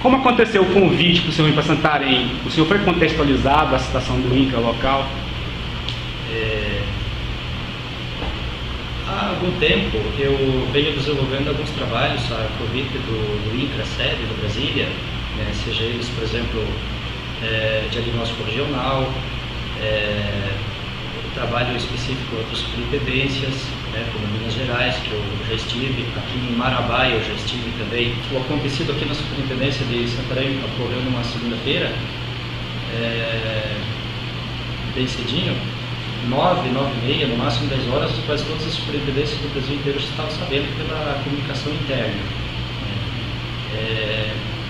Como aconteceu o convite para o senhor vir para Santarém? O senhor foi contextualizado a situação do INCRA local? Há algum tempo eu venho desenvolvendo alguns trabalhos a convite do INCRA sede de Brasília, né, seja eles, por exemplo, diagnóstico regional, trabalho específico em outras superintendências, né, como Minas Gerais, que eu já estive, aqui em Marabá eu já estive também. O acontecido aqui na superintendência de Santarém ocorreu numa segunda-feira, bem cedinho, 9, 9h30, no máximo 10 horas, quase todas as superintendências do Brasil inteiro já estavam sabendo pela comunicação interna.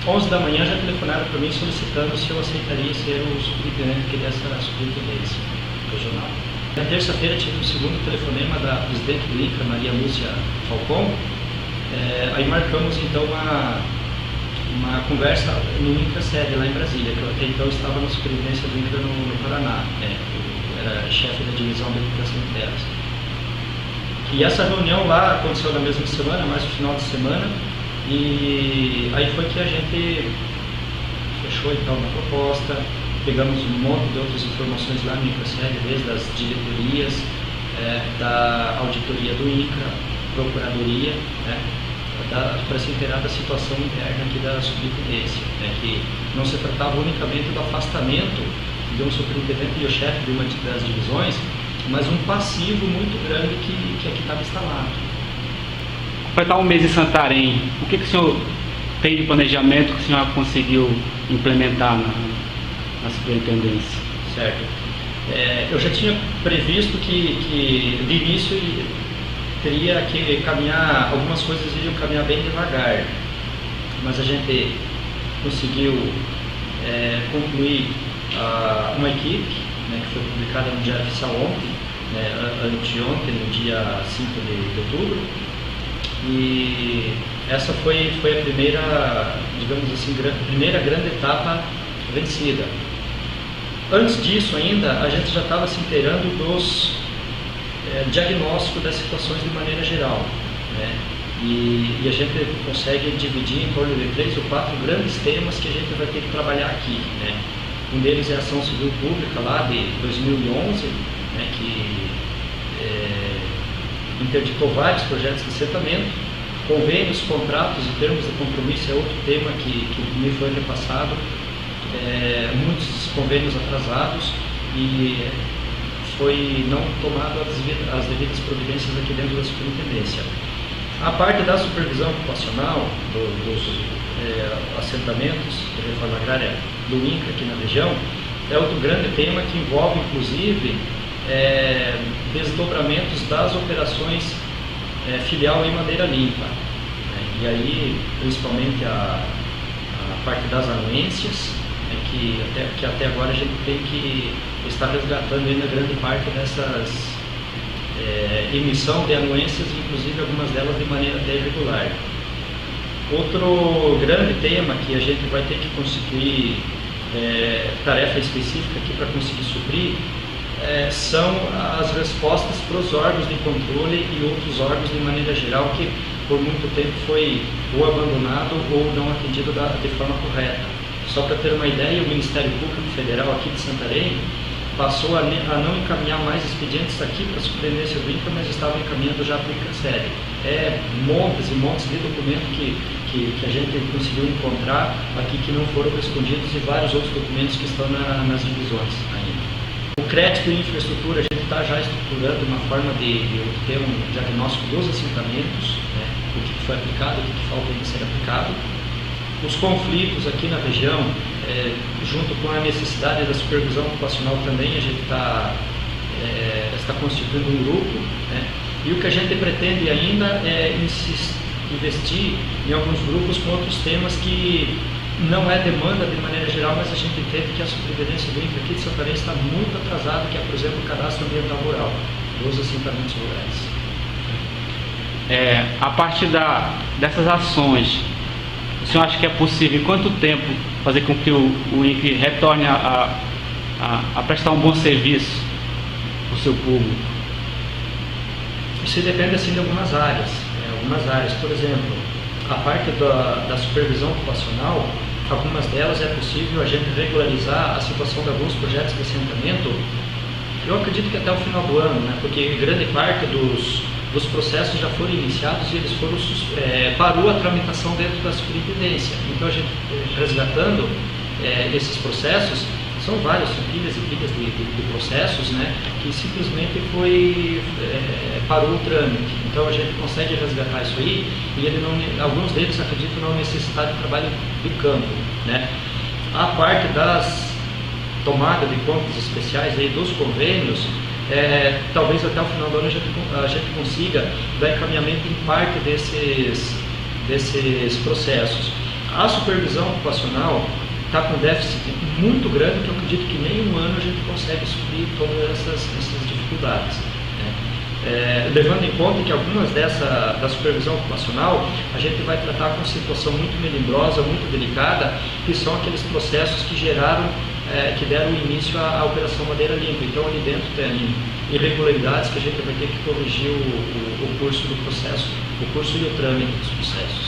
11 da manhã já telefonaram para mim solicitando se eu aceitaria ser o superintendente aqui dessa superintendência regional. Na terça-feira tive o segundo telefonema da presidente do INCRA, Maria Lúcia Falcon. Aí marcamos então uma conversa no INCRA sede lá em Brasília, que eu até então estava na superintendência do INCRA no Paraná. Eu era chefe da divisão de educação em terras. E essa reunião lá aconteceu na mesma semana, mais no final de semana, e aí foi que a gente fechou então uma proposta. Pegamos um monte de outras informações lá no INCRA-SED, desde as diretorias, da auditoria do INCRA, procuradoria, né, para se inteirar da situação interna aqui da superintendência, né, que não se tratava unicamente do afastamento de um superintendente e o chefe de uma das divisões, mas um passivo muito grande que aqui estava instalado. Completar um mês em Santarém, o que o senhor tem de planejamento que o senhor conseguiu implementar na superintendência? Certo. Eu já tinha previsto que de início teria que caminhar, algumas coisas iriam caminhar bem devagar, mas a gente conseguiu concluir uma equipe, né, que foi publicada no Diário Oficial ontem, anteontem, no dia 5 de outubro, e essa foi a primeira, digamos assim, primeira grande etapa vencida. Antes disso ainda, a gente já estava se inteirando dos diagnósticos das situações de maneira geral, né? E a gente consegue dividir em torno de 3 ou 4 grandes temas que a gente vai ter que trabalhar aqui, né? Um deles é a ação civil pública lá de 2011, né, que interditou vários projetos de assentamento. Convênios, contratos e termos de compromisso é outro tema que me foi repassado. Muitos convênios atrasados e foi não tomado as devidas providências aqui dentro da superintendência. A parte da supervisão ocupacional dos assentamentos de reforma agrária do INCRA aqui na região é outro grande tema que envolve inclusive desdobramentos das operações filial em madeira limpa, né? E aí principalmente a parte das anuências, que até agora a gente tem que estar resgatando ainda grande parte dessas emissão de anuências, inclusive algumas delas de maneira até irregular. Outro grande tema que a gente vai ter que constituir tarefa específica aqui para conseguir suprir são as respostas para os órgãos de controle e outros órgãos de maneira geral que por muito tempo foi ou abandonado ou não atendido de forma correta. Só para ter uma ideia, o Ministério Público Federal aqui de Santarém passou a não encaminhar mais expedientes aqui para a superintendência do INCRA, mas estava encaminhando já para o INCRA-SED. Montes e montes de documentos que a gente conseguiu encontrar aqui que não foram respondidos e vários outros documentos que estão nas divisões ainda. O crédito e infraestrutura, a gente está já estruturando uma forma de ter um diagnóstico dos assentamentos, né, o que foi aplicado, o que falta ainda ser aplicado. Os conflitos aqui na região, junto com a necessidade da supervisão ocupacional também, a gente está constituindo um grupo, né? E o que a gente pretende ainda é investir em alguns grupos com outros temas que não é demanda de maneira geral, mas a gente entende que a superintendência do INCRA aqui de Santarém está muito atrasada, que é, por exemplo, o cadastro ambiental rural dos assentamentos rurais. A partir dessas ações, o senhor acha que é possível, em quanto tempo, fazer com que o INCRA retorne a prestar um bom serviço para o seu público? Isso depende assim, de algumas áreas. Por exemplo, a parte da supervisão ocupacional algumas delas é possível a gente regularizar a situação de alguns projetos de assentamento, eu acredito que até o final do ano, né? Porque grande parte dos processos já foram iniciados e eles foram parou a tramitação dentro da superintendência. Então a gente resgatando esses processos, são vários, são pilhas e pilhas de processos, né, que simplesmente parou o trâmite. Então a gente consegue resgatar isso aí e alguns deles acreditam não necessitar de trabalho de campo, né. A parte das tomadas de contas especiais aí dos convênios, talvez até o final do ano a gente consiga dar encaminhamento em parte desses processos. A supervisão ocupacional está com um déficit muito grande, que eu acredito que nem um ano a gente consegue suprir todas essas dificuldades, né? Levando em conta que algumas da supervisão ocupacional a gente vai tratar com situação muito melindrosa, muito delicada, que são aqueles processos que deram início à Operação Madeira Limpa. Então ali dentro tem irregularidades que a gente vai ter que corrigir o curso do processo, o curso e o trâmite dos processos.